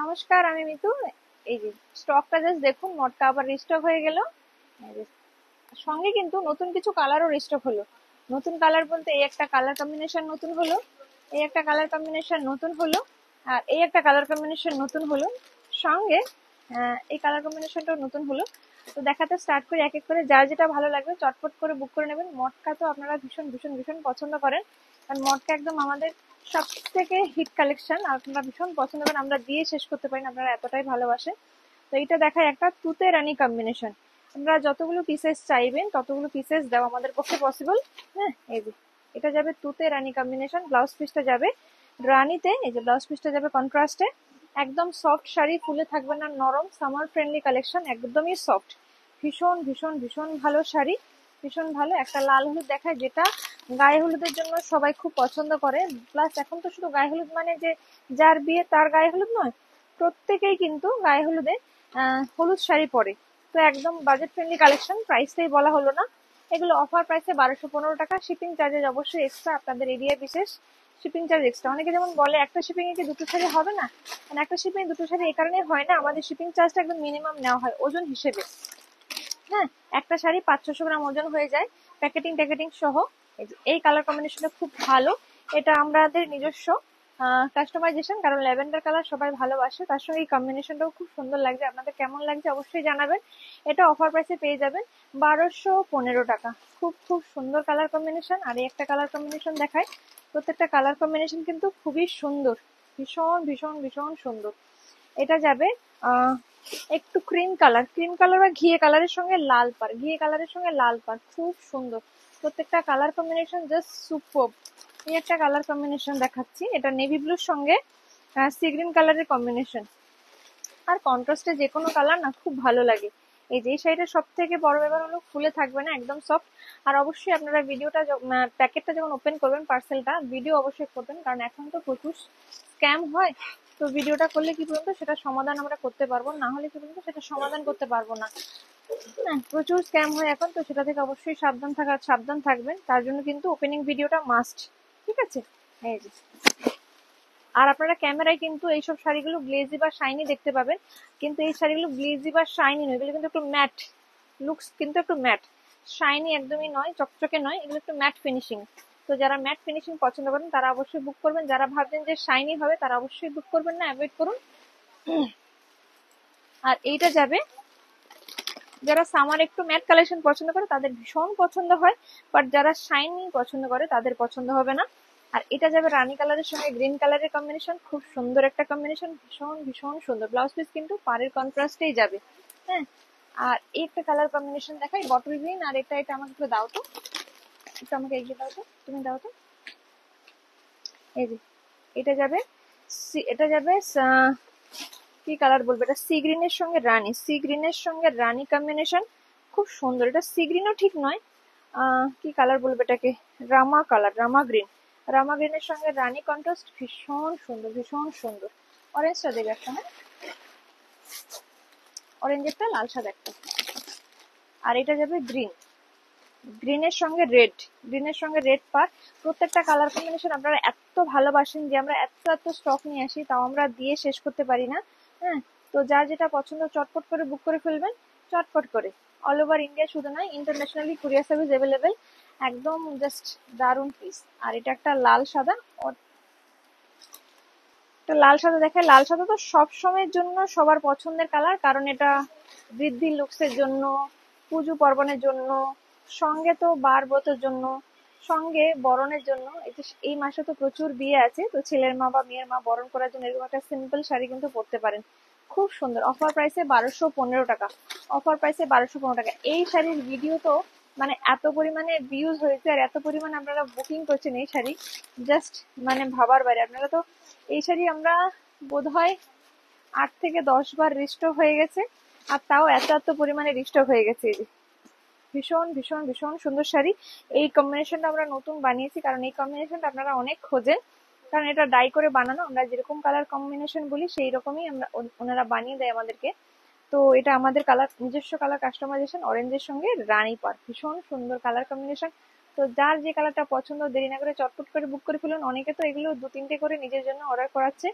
নমস্কার, আমি মিতু। এই যে স্টকটা জাস্ট দেখুন, মটকা আবার রিস্টক হয়ে গেল। এই যে সঙ্গে কিন্তু নতুন কিছু কালারও রিস্টক হলো। নতুন কালার বলতে এই একটা কালার কম্বিনেশন নতুন হলো, এই একটা কালার কম্বিনেশন নতুন হলো, আর এই একটা কালার কম্বিনেশন নতুন হলো। সঙ্গে এই কালার কম্বিনেশনটাও নতুন হলো। তো দেখাতে স্টার্ট করে এক এক করে যার যেটা ভালো লাগবে চটপট করে বুক করে নেবেন। মটকা তো আপনারা ভীষণ ভীষণ ভীষণ পছন্দ করেন, কারণ মটকা একদম আমাদের সব থেকে হিট কালেকশন। আপনারা ভীষণ পছন্দ করেন, আমরা দিয়ে শেষ করতে পারি না, আপনারা এতটাই ভালোবাসেন। তো এইটা দেখায় একটা তুতে রানী কম্বিনেশন। আপনারা যতগুলো পিসেস চাইবেন ততগুলো পিসেস দেওয়া আমাদের পক্ষে পসিবল। হ্যাঁ, এই যে এটা যাবে তুতে রানী কম্বিনেশন। ব্লাউজ পিসটা যাবে রানীতে, এই যে ব্লাউজ পিসটা যাবে কন্ট্রাস্টে। একদম সফট শাড়ি, ফুলে থাকবে না, নরম, সামার ফ্রেন্ডলি কালেকশন, একদমই সফট। ভীষণ ভীষণ ভীষণ ভালো শাড়ি, ভীষণ ভালো। একটা লাল হলুদ দেখায়, যেটা গায়ে হলুদের জন্য সবাই খুব পছন্দ করে। প্লাস এখন তো শুধু গায়ে হলুদ মানে যে যার বিয়ে তার গায়ে হলুদ নয়, প্রত্যেকেই কিন্তু গায়ে হলুদে হলুদ শাড়ি পরে। তো একদম বাজেট ফ্রেন্ডলি কালেকশন, প্রাইসটাই বলা হলো না। এগুলো অফার প্রাইসে 1215 টাকা। শিপিং চার্জেস অবশ্যই এক্সট্রা, আপনাদের এরিয়া বিশেষ শিপিং চার্জ এক্সট্রা। অনেকে যেমন বলে একটা শিপিং এ কি দুটো শাড়ি হবে না, মানে একটা শিপিং দুটো শাড়ি এই কারণে হয় না, আমাদের শিপিং চার্জটা একদম মিনিমাম নেওয়া হয় ওজন হিসেবে। হ্যাঁ, একটা শাড়ি 500-600 গ্রাম ওজন হয়ে যায়, প্যাকেটিং ট্যাকেটিং সহ। এই কালার কম্বিনেশনটা খুব ভালো। এটা আমাদের নিজস্ব কাস্টমাইজেশন, কারণ ল্যাভেন্ডার কালার সবাই ভালোবাসে, তার সঙ্গে এই কম্বিনেশনটাও খুব সুন্দর লাগছে। আপনাদের কেমন লাগছে অবশ্যই জানাবেন। এটা অফার প্রাইসে পেয়ে যাবেন 1215 টাকা। খুব খুব সুন্দর কালার কম্বিনেশন। আর এই একটা কালার কম্বিনেশন দেখায়, প্রত্যেকটা কালার কম্বিনেশন কিন্তু খুবই সুন্দর, ভীষণ ভীষণ ভীষণ সুন্দর। এটা যাবে একটু ক্রিম কালার, ক্রিম কালার বা ঘিয়ে কালারের সঙ্গে লাল পাড়, ঘিয়ে কালারের সঙ্গে লাল পাড়, খুব সুন্দর। প্রত্যেকটা কালার কম্বিনেশন জাস্ট সুপারব। এই একটা কালার কম্বিনেশন দেখাচ্ছি, এটা নেভি ব্লুর সঙ্গে সি গ্রিন কালারের কম্বিনেশন। আর কন্ট্রাস্টে যে কোনো কালার না খুব ভালো লাগে। এই যে এই শাড়িটা সব থেকে বড় ব্যাপার হলো ফুলে থাকবে না, একদম সফট। আর অবশ্যই আপনারা ভিডিওটা প্যাকেটটা যখন ওপেন করবেন, পার্সেলটা ভিডিও অবশ্যই করবেন, কারণ এখন তো প্রচুর স্ক্যাম হয়। তো ভিডিওটা করলে কি বলতো সেটা সমাধান আমরা করতে পারবো, না হলে কি বলতো সেটা সমাধান করতে পারবো না। হ্যাঁ, প্রচুর স্ক্যাম হয় এখন, তো সেটা থেকে অবশ্যই সাবধান থাকবেন। তার জন্য কিন্তু ওপেনিং ভিডিওটা মাস্ট, ঠিক আছে? এই যে, আর আপনারা ক্যামেরায় কিন্তু এইসব শাড়িগুলো গ্লেজি বা শাইনি দেখতে পাবেন, কিন্তু এই শাড়িগুলো গ্লেজি বা শাইনি নয়, এগুলো কিন্তু একটু ম্যাট লুকস, কিন্তু একটু ম্যাট, শাইনি একদমই নয়, চকচকে নয়, এগুলো একটু ম্যাট ফিনিশিং। তো যারা ম্যাট ফিনিশিং পছন্দ করেন তারা অবশ্যই বুক করবেন, যারা ভাবছেন যে শাইনি হবে তারা অবশ্যই বুক করবেন না, অ্যাভয়েড করুন। আর এইটা যাবে যারা সামার একটু ম্যাট কালেকশন পছন্দ করে তাদের ভীষণ পছন্দ হয়, বাট যারা শাইনি পছন্দ করে তাদের পছন্দ হবে না। আর এটা যাবে রানী কালারের সঙ্গে গ্রিন কালারের কম্বিনেশন, খুব সুন্দর একটা কম্বিনেশন, ভীষণ ভীষণ সুন্দর। ব্লাউজ পিস কিন্তু পাড়ের কন্ট্রাস্টেই যাবে। হ্যাঁ, আর এই একটা কালার কম্বিনেশন দেখাই, বটল গ্রিন। আর এটা আমাকে একটু দাও তো, একটু আমাকে এগিয়ে দাও তো, তুমি দাও তো। এই যে এটা যাবে কি কালার বলবো, এটা সি গ্রিনের সঙ্গে রানী, সি গ্রিনের সঙ্গে রানী কম্বিনেশন, খুব সুন্দর। এটা সি গ্রিনও ঠিক নয়, কি কালার বলবো এটাকে, রামা কালার, রামা গ্রিন। রামা গ্রিনের সঙ্গে রানী কন্ট্রাস্ট, ভীষণ সুন্দর ভীষণ সুন্দর। অরেঞ্জটা দেবে একটা, হ্যাঁ অরেঞ্জ একটা, লাল সাদা একটা। আর এটা যাবে গ্রিন, গ্রিনের সঙ্গে রেড, গ্রিনের সঙ্গে রেড পার। প্রত্যেকটা কালার কম্বিনেশন আপনারা এত ভালোবাসেন যে আমরা এত এত স্টক নিয়ে আসি, তাও আমরা দিয়ে শেষ করতে পারি না। হ্যাঁ, তো যার যেটা পছন্দ চটপট করে বুক করে ফেলবেন, চটপট করে। অল ওভার ইন্ডিয়া শুধু নয়, ইন্টারন্যাশনালি কুরিয়ার সার্ভিস অ্যাভেলেবেল। একদম জাস্ট দারুন পিস। আর এটা একটা লাল সাদা, একটা লাল সাদা দেখায়। লাল সাদা তো সব সময়ের জন্য সবার পছন্দের কালার, কারণ এটা বৃদ্ধি লুকসের জন্য, পুজো পার্বণের জন্য, সঙ্গে তো বার ব্রতের জন্য, সঙ্গে বরণের জন্য। এই মাসে তো প্রচুর বিয়ে আছে, তো ছেলের মা বা মেয়ের মা বরণ করার জন্য এরকম একটা সিম্পল শাড়ি কিন্তু পরতে পারেন, খুব সুন্দর। অফার প্রাইসে 1215 টাকা, অফার প্রাইসে 1215 টাকা। এই শাড়ির ভিডিও তো মানে এত পরিমাণে ভিউজ হয়েছে, আর এত পরিমাণে আপনারা বুকিং করছেন এই শাড়ি, জাস্ট মানে ভাবার বাইরে। আপনারা তো এই শাড়ি আমরা বোধহয় 8 থেকে 10 বার রিস্টক হয়ে গেছে, আর তাও এত এত পরিমাণে রিস্টক হয়ে গেছে। এই যে ভীষণ ভীষণ ভীষণ সুন্দর শাড়ি। এই কম্বিনেশনটা আমরা নতুন বানিয়েছি, কারণ এই কম্বিনেশনটা আপনারা অনেক খোঁজেন, কারণ এটা ডাই করে বানানো। আমরা যেরকম কালার কম্বিনেশন বলি সেই রকমই আমরা ওনারা বানিয়ে দেয় আমাদেরকে। তো এটা আমাদের কালার, নিজস্ব কালার কাস্টমাইজেশন, অরেঞ্জের সঙ্গে রানী পার, ভীষণ সুন্দর কালার কম্বিনেশন। তো যার যে কালারটা পছন্দ দেরি না করে চটপট করে বুক করে ফেলুন। অনেকে তো এগুলো 2-3টে করে নিজের জন্য অর্ডার করাচ্ছে,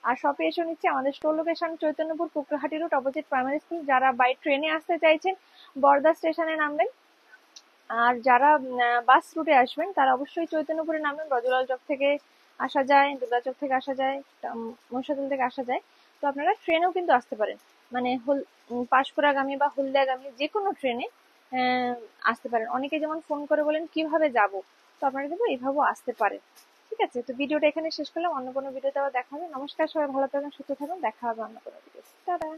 আর শপে এসে নিচ্ছে। আমাদের store location Chaitanyapur Pukurhati road, opposite primary school. যারা বাই ট্রেনে আসতে চাইছেন বর্ধা স্টেশনে নামবেন, আর যারা বাস রুটে আসবেন তারা অবশ্যই চৈতন্যপুরে নামবেন। ব্রজলাল চক থেকে আসা যায়, দুর্গাচক থেকে আসা যায়, মহিষাদল থেকে আসা যায়। তো আপনারা ট্রেনেও কিন্তু আসতে পারেন, মানে পাঁশকুড়াগামী বা হলদিয়াগামী যে কোনো ট্রেনে আসতে পারেন। অনেকে যেমন ফোন করে বলেন কিভাবে যাব, তো আপনারা কিন্তু এইভাবেও আসতে পারেন। ঠিক আছে, তো ভিডিওটা এখানে শেষ করলাম। অন্য কোনো ভিডিওতে আবার দেখা হবে। নমস্কার, সবাই ভালো থাকুন, সুস্থ থাকুন, দেখা হবে অন্য কোনো ভিডিও। টাটা।